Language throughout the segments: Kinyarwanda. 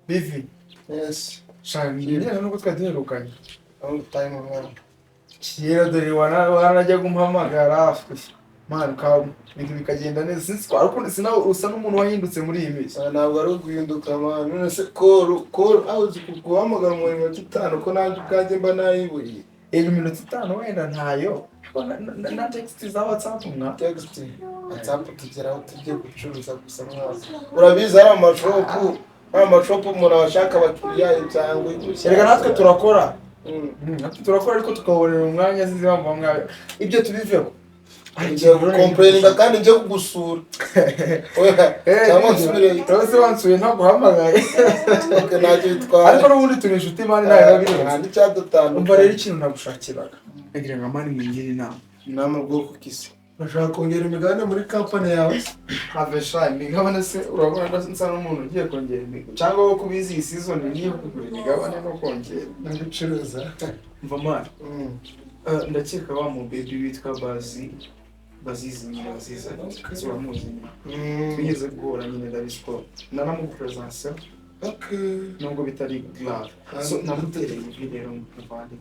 Bivi. Yes. Shani, njye nuko twaduherukanye. Long time ago. Kera dore wanajya gumpamagara afwe. Man, ibintu bikagenda neza. Sinzi twarukundo sinawe usa n'umuntu wahindutse muri iyi minsi. Ntabwo ari uguhinduka man. None se call aho guhamagara mu minota 5 ko nanjye ubwanjye mba nayiburiye. Iyo minota 5 wenda ntayo. Na text za WhatsApp mwa. Text. WhatsApp tugeraho tugiye gucuruza gusa mwaza. Urabizi ari amashopu umuntu abashaka abakiriya cyangwa Erega natwe turakora. Natwe turakora ariko tukabonera umwanya zizibamba mwawe. Ibyo tubiveho. Njye complaininga kandi njye kugusura. Cyangwa nsubire Rose wansuye ntaguhamagaye. Okay ntacyo bitwara. Ariko n'ubundi turi inshuti mani nayo babiri. Kandi cyadutandukanye. Umva rero ikintu nagushakiraga. Egira ngo mani mwingire inama bwoko kisi. Urashaka kongera imigabane muri company yawe? Have shy imigabane se urabona nsa n'umuntu ugiye kongera imigabane. Cyangwa wo kubizi iyi season niyo kugura imigabane no kongera. Ndabicuruza. Mva mani. Ndakeka wa mu baby witwa BAZIZANE. Twigeze guhura nyine ndabishko nanamupresence. Okay. Nubwo bitari grave. So namutereye video muvandi.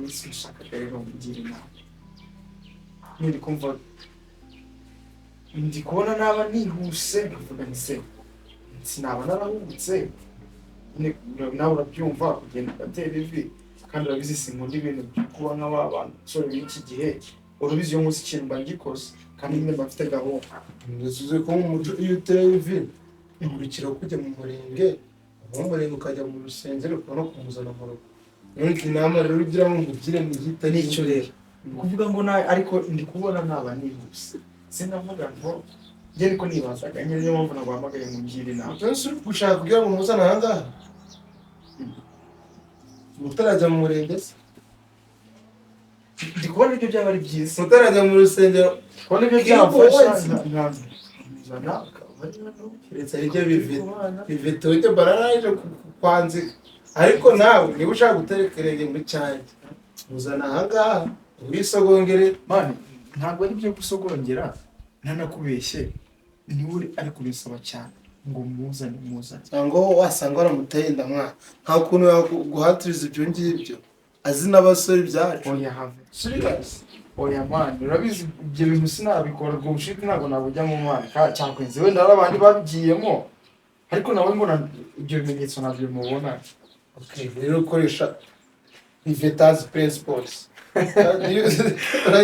Sinshaka rero kugira inama. Ndi kumva ndi kubona naba nihuse ndavuga nse sinaba narahubutse nawe urabyumva kugenda gatera ivi kandi urabizi sinkunda ibintu kuba nk'abantu so b'iki gihe urubizi yo munsi ikintu mbangikoze kandi nyine bafite gahunda ndasuze ko mu muco iyo uteye ivi ikurikira kujya mu murenge ukajya mu rusengero no kumuzana mu rugo n'iki nama rero ugira ngo ngugire mu gita n'icyo rero kuvuga ngo ariko ndi kubona naba nihuse sinavuga ngo njye niko nibazaga niyo mpamvu naguhamagaye mu ngiri nawe cyose gushaka kugira ngo muzana ahangaha mutarajya mu murenge se ndi kubona ibyo byaba ari byiza mutarajya mu rusengero kubona ibyo byafasha nkazana uretse aribyo bivitoye bararaje kwanze ariko nawe niba ushaka guterekereye muri cyane muzana ahangaha urisogongere mani ntabwo ari byo gusogongera ntanakubeshye niwe ari kubisaba cyane ngo muzane cyangwa wasanga waramuteye inda mwana nta kuntu yaguhatiriza ibyo ngibyo azi n'abasore byacu oya have serious oya mani urabizi ibyo bintu sinabikora ubwo bushiti ntabwo nabujya mu mwana cyakwenze wenda hari abandi babigiyemo ariko nawe mbona ibyo bimenyetso ntabyo mubona. Okay rero ukoresha Iveta's principles.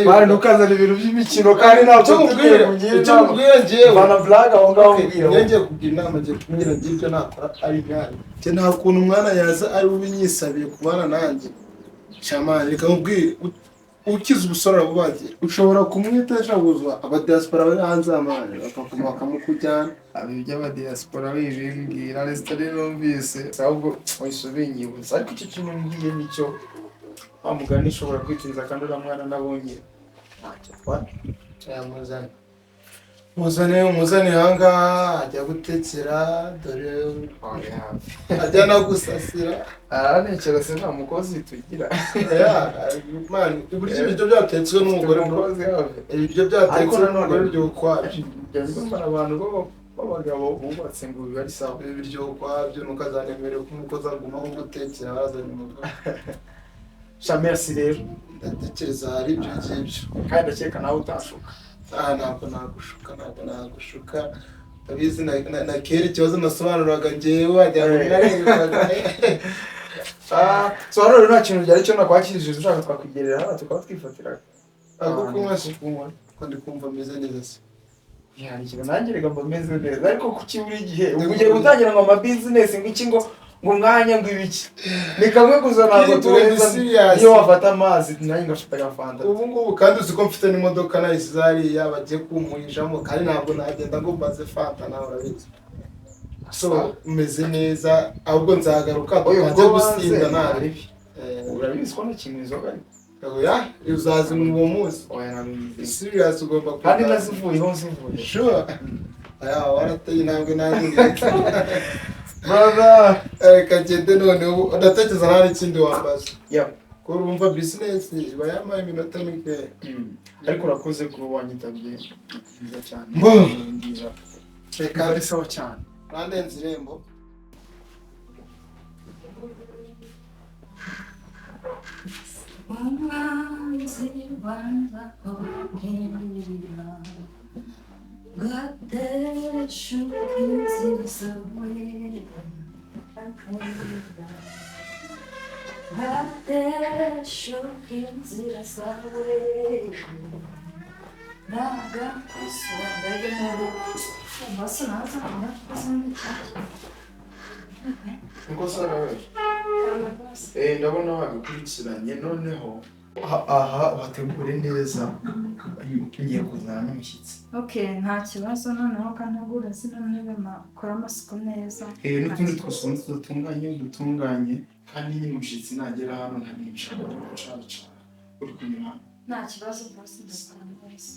Mari nukazana ibintu by'imikino kandi ntabwo tugiye ngiye bana blaga aho ngaho mbwira ngiye kugira inama ngiye kugira ngibyo nakora ari gani cyo nta kuntu umwana yaza ari ubinyisabiye kubana nanjye chamani reka mubwire ukiza ubusora bubagiye ushobora kumwitesha buzwa aba diaspora bari hanze amane bakamukujyana abijya aba diaspora bibimbwira restaurant numvise ahubwo wisubinyibutsa ariko icyo kintu ngiye nicyo amugani ishobora kwitinza kandi uramwana nabonye ntacyo twari muzane hanga ajya gutekera dore ajya no gusasira aranekera se nta mukozi tugira man uburyo ibyo byatetswe n'umugore mukozi have ibyo byatetswe n'umugore byo kwabyo byazimba abantu b'abagabo bubatse ngo bari sawa ibiryo kwabyo nukazanemere ko umukozi aguma aho gutekera azanye umugore merci rero ndatekereza hari ibyo ngibyo kandi ndakeka nawe utashuka ntabwo nagushuka abizi na kera ikibazo nasobanuraga njyewe wajya so rero nta kintu byari cyo nakwakirije ushaka twakwigerera hano tukaba twifatira kunywa ko ndi kumva meze neza se yandikira nanjye rega mba meze neza ariko kuki buri gihe ugiye gutangira ngo ama business ngiki ngo mwanya ngo ibiki ni kamwe gusa ntabwo tureza iyo wafata amazi nanjye ngafata agafanta ubu kandi uzi ko mfite n'imodoka nahise zariya bagiye kumuhijamo kandi ntabwo nagenda ngo mbaze fanta nawe urabizi so meze neza ahubwo nzagaruka tukajya gusinda nabi urabizi ko n'ikintu inzoga oya uzazi mu uwo munsi oya nabizi serious ugomba kandi nazivuyeho nzivuye sure aya warateye intambwe nanjye brother kagende none ndatekereza nta n'ikindi wambaza yeah ko urumva business bayamaye iminota mike ariko urakoze kuba wanyitabye nziza cyane reka ari sawa cyane nandenze irembo umwanzi wanza kumbwira gateshuka inzira zawe gateshuka inzira zawe nagakusondaye mu basi naza Niko sana wewe. Ndabona wabikurikiranye noneho aha wategure neza ugiye kuzana n'umushyitsi. Okay, nta kibazo noneho kanagura zino ntebe makora amasuku neza. N'utundi twose dutunganye kandi nyine umushyitsi nagera hano ntamwica gucaca uri kunyura hano. Nta kibazo rwose ndakora neza.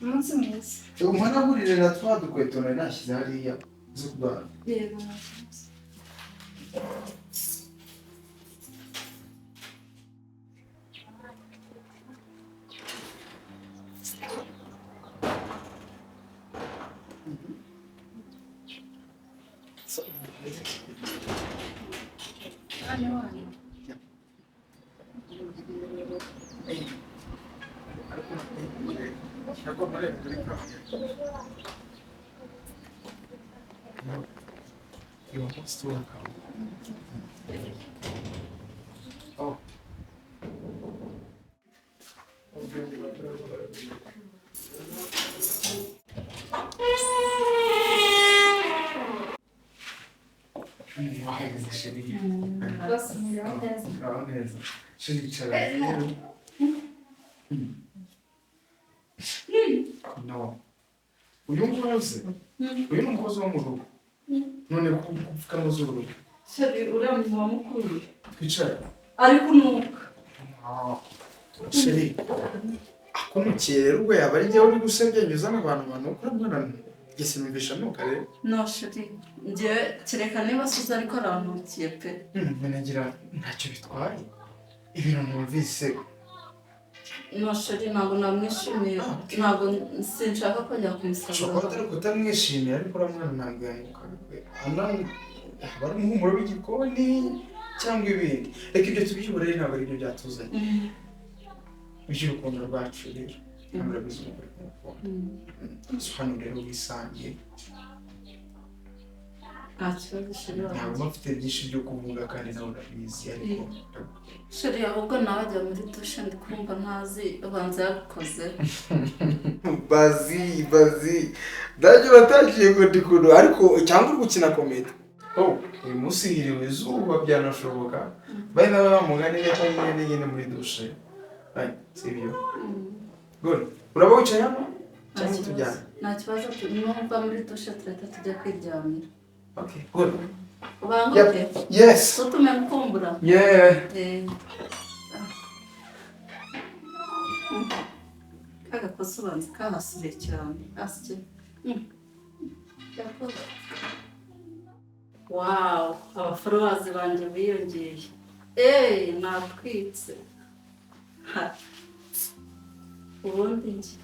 Umunsi mwiza. Umpanagurire na twa dukweto nari nashyize hariya zo kurwara. Yego nta kibazo. You are most welcome. Oh. Wahageze sheri. Uraho neza. Sheri icara rero. No. Uyu nguyu uzi? Uyu ni umukozi wo mu rugo. None kupfuka n'uzuru. Sheri uriya wa mukuru. Twicare. Ari kunuka. Sheri. Akunukiye rero ubwo yaba ari jyewe uri gusebya n'abantu banukura mwana. Gese numvisha nuka rero. No sheri. Njye kereka niba suza ariko arantukiye pe. Nagira ntacyo bitwaye. Ibintu numvise. No sheri ntabwo namwishimiye. Ntabwo sinshaka kongera kumusaba. Shobora atari kutamwishimiye ariko uramwana ntabwo yanuka. Bari umuhumuro w'igikoni cyangwa ibindi. Reka ibyo tubyibura rero ntabwo ari byo byatuzanye. Iby'urukundo rwacu rero. Ntabwo urabizi umugore kumukunda. Hano rero wisangiye. Nta kibazo sheri wawe. Ntabwo bafite byinshi byo kuvuga kandi nawe urabizi ariko. Sheri ahubwo nawe ajya muri dushe ndi kumva ntazi ubanza yagukoze. Bazi. Ndaje batagiye ngo ndikuno ariko cyangwa uri gukina komedi. Uyu munsi hiriwe izuba byanashoboka. Bari nawe bamugane neza nyine muri dushe. Sibyo. Good. Uraba wicaye hano? Cyangwa tujyana? Nta kibazo nimba muri dushe turahita tujya kwiryamira. Okay, good. Ubanguke? Yes. Utume mkumbura? Yeah. Kaga kosa ubanza kahasubiye cyane. Asike. Yakoze. Wow, abaforowazi banje biyongeye. Natwitse. Ubundi njye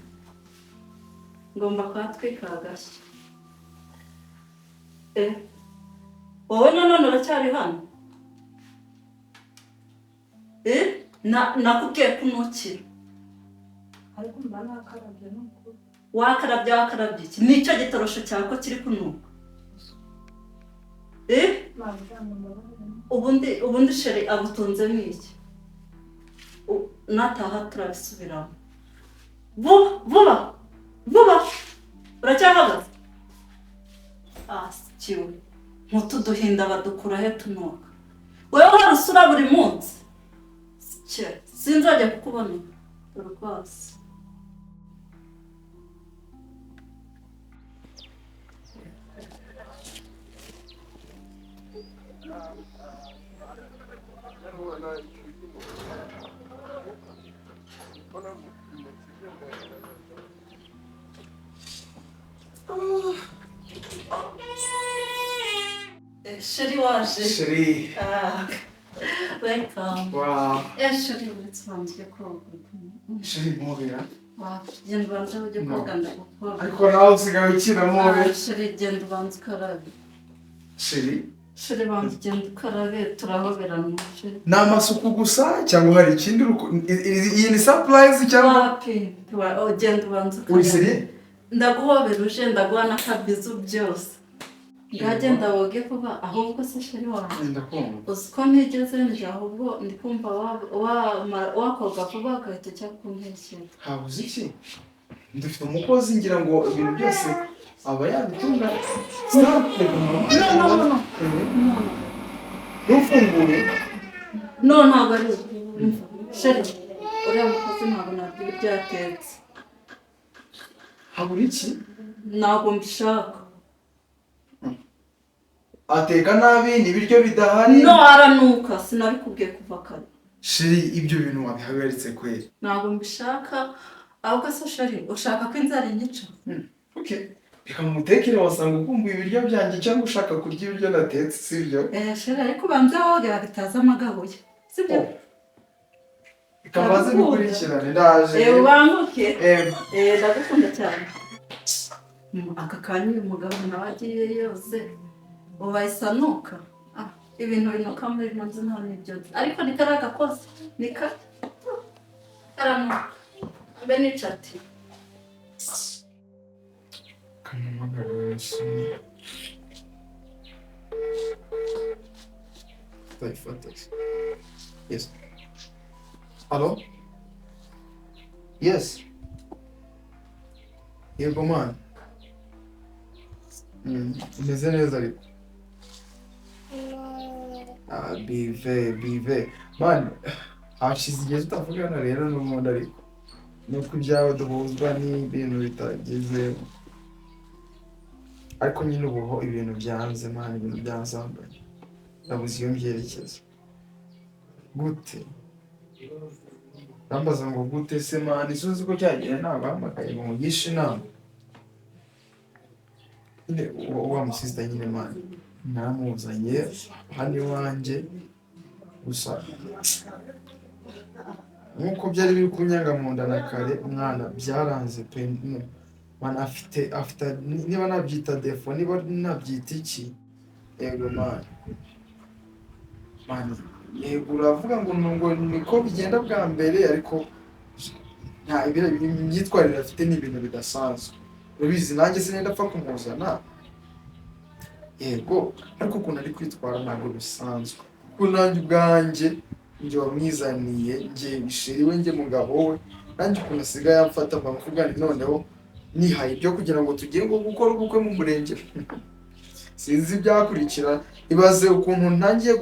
ngomba kuhatwika agashya. Wowe none uracyari hano? Nakubwiye kunukira. Ariko mba nakarabye n'ukuri. Wakarabye iki? Nicyo gitorosho cyawe ko kiri kunuka. Ubundi sheri agutunzemo iki? Nataha turabisubiramo. Vuba! Uracyahagaze? Sikiwe. Ntutuduhinda badukura he tunuka. Wewe warusura buri munsi? Sinzajya kukubona. Rwose. Sheri waje. Sheri. Welcome. Wow. Sheri uretse wanjye koga. Sheri muhira. Genda ubanza ujye koga ndagukora. Ariko nawe usigaye ukina mubi. Sheri genda ubanza ukarabe. Sheri Shire bantu genda ukarabe turahoberana. Ni amasuku gusa cyangwa hari ikindi iyi ni surprise cyangwa Wapi? Genda ubanza uri ukarabe. seriye? Ndaguhobera uje ndaguha n'akabizu byose. Ngagenda woge vuba ahubwo se sheri wanjye. Ndakumva. Uzi ko ntigeze njya ahubwo ndi kumva wakoga vuba agahita ujya kumpekera. Habuze iki? Dufite umukozi ngira ngo ibintu byose aba yabitunga. No. Ntufungure. No, ntabwo ari sheri. Uriya mukozi ntabwo nabyo ibiryo yatetse. Habura iki? Ntabwo mbishaka. Ateka nabi n'ibiryo bidahari. No, aranuka sinabikubwiye kuva kare. Shiri ibyo bintu wabihagaritse kweli. Ntabwo mbishaka ahubwo se sheri ushaka ko inzara inyica. Okay. Reka mutekere wasanga ukumbuye ibiryo byanjye cyangwa ushaka kurya ibiryo natetse sibyo? Sheri ariko banze woge bitaza amagabuye. Sibyo? Reka maze gukurikirane ndaje. Ubanguke. Ndagukunda cyane. Aka kanya uyu mugabo nawe agiye yose ubayisanuka. Ibintu binuka muri ino nzu nta n'ibyo. Ariko ni kari agakozi. Ni karanuka. Mbe n'icati. Kamamagara wese. Yes. Hello? Yes. Yego man. Umeze neza ariko. Bive. Man, hashize igihe tutavugana rero n'ubundi ariko. Nuko ibyawe duhuzwa n'ibintu bitageze. Ariko nyine ubuho ibintu byanze man, ibintu byanzambaye. Nabuze iyo mbyerekeza. Gute? Nambaza ngo gute se man, isuzi ko cyagiye nabahamagaye ngo mugishe inama. Wa musista nyine man. Namuzanye hano iwanjye gusa nkuko byari biri kunyanga mu nda na kare umwana byaranze pe man afite niba nabyita defo niba nabyita iki yego man yego uravuga ngo niko bigenda bwa mbere ariko nta imyitwarire afite ni ibintu bidasanzwe urabizi nanjye sinenda apfa kumuzana yego ariko ukuntu ari kwitwara ntabwo bisanzwe kuko nanjye ubwanjye njye wamwizaniye njye bishiriwe njye mugabo we nanjye ukuntu asigaye amfata mbavuga noneho nihaye ibyo kugira ngo tujye ngo gukora ubukwe mu murenge sinzi ibyakurikira ibaze ukuntu ntangiye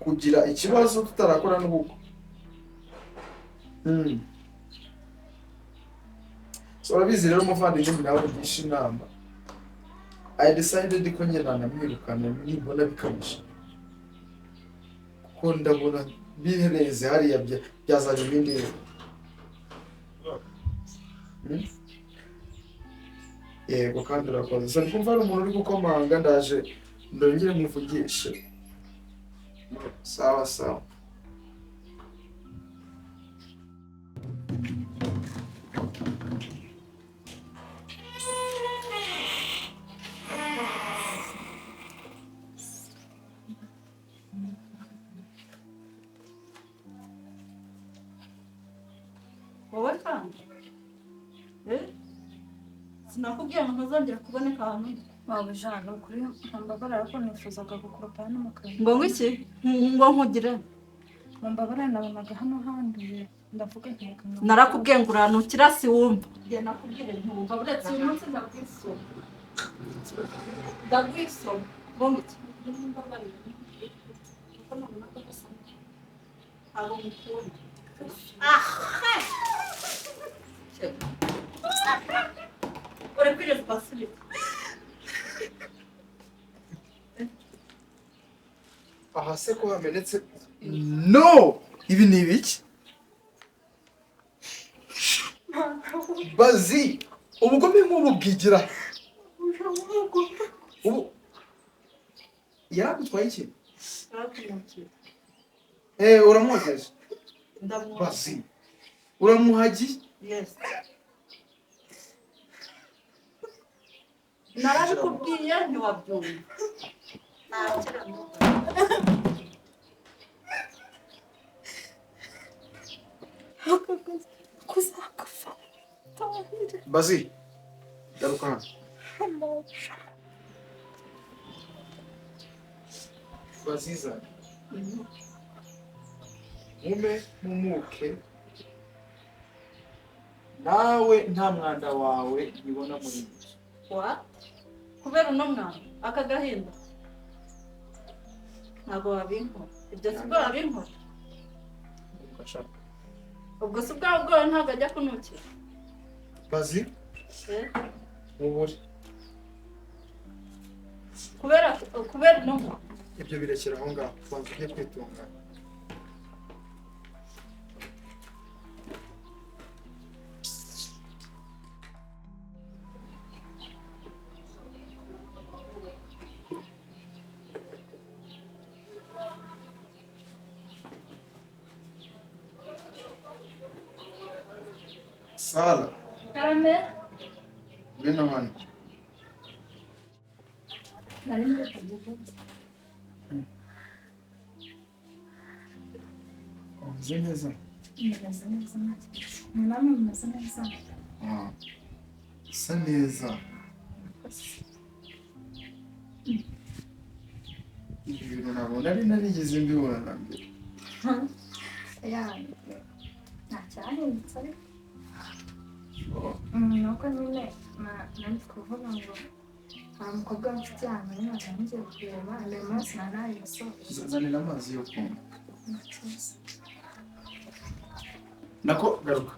kugira ikibazo tutarakora n'ubukwe so urabizi rero umuvandimwe nawe ugisha inama I decided ko njye nanamwirukana nibona bikabije kuko ndabona bihereze hariya byazana ibindi yego kandi urakoze so ndikumva hari umuntu uri gukomanga ndaje ndongere muvugishe sawa wowe kandi sinakubwiye ngo ntuzongera kuboneka ahantu waba ujana ukuri mbabarira ko nifuzaga gukoropa hano mu kanwa ngo ngiki ngo nkugire mbabarira nabonaga hano handuye ndavuga nkeka narakubwiye ngo uranukira si wumva njye nakubwiye ntumva uretse uyu munsi ndagwisoma ngo ngiki abo mukunda uri kwiriza pasibiti aha se ko hamenetse no ibi ni ibiki bazi ubugome nk'ubu bwigira ubu yaragutwaye iki uramwogeje bazi uramuhagiye yes narabikubwiye ntiwabyumva Bazi, garuka hano. Bazizane. Mumuke. Nawe nta mwanda wawe nibona muri nzu. What? Kubera uno mwana aka gahinda ntabwo wabinkora ibyo si bwo wabinkora ubwo si bwawe bwawe ntabwo ajya kunukira Bazi ubure kubera uno mwana ibyo birekera aho ngaho banza ujye kwitunganya. Sala. Karame. Ngwino hano. Nari ndakuvuga. Umeze neza? Umeze neza. Namwe mumeze neza. Usa neza. Ibi bintu ntabwo narigeze mbibona na mbere. nta cyahindutse nuko nyine nari kuvuga ngo hari umukobwa w'inshuti yanjye ntabwo ngiye kureba uyu munsi nanaye gusohoza Zanira amazi yo kunywa. Nako garuka.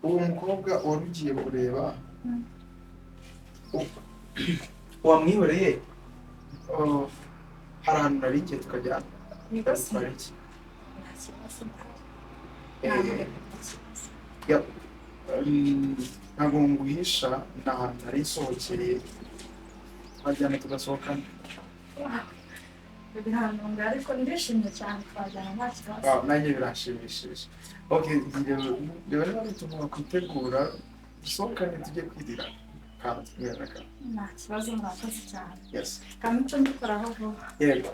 Uwo mukobwa wari ugiye kureba wamwihoreye hari ahantu nari ngiye tukajyana. Ntabwo nguhisha ni ahantu nari nsohokeye twajyana tugasohokana. birantunga ariko ndishimye cyane twajyana nta kibazo Nanjye biranshimishije. Okay, reba niba tugomba kwitegura dusohokane tujye kwirira kandi twirira. nta kibazo murakoze cyane Yes. kandi icyo mbikoraho vuba Yego.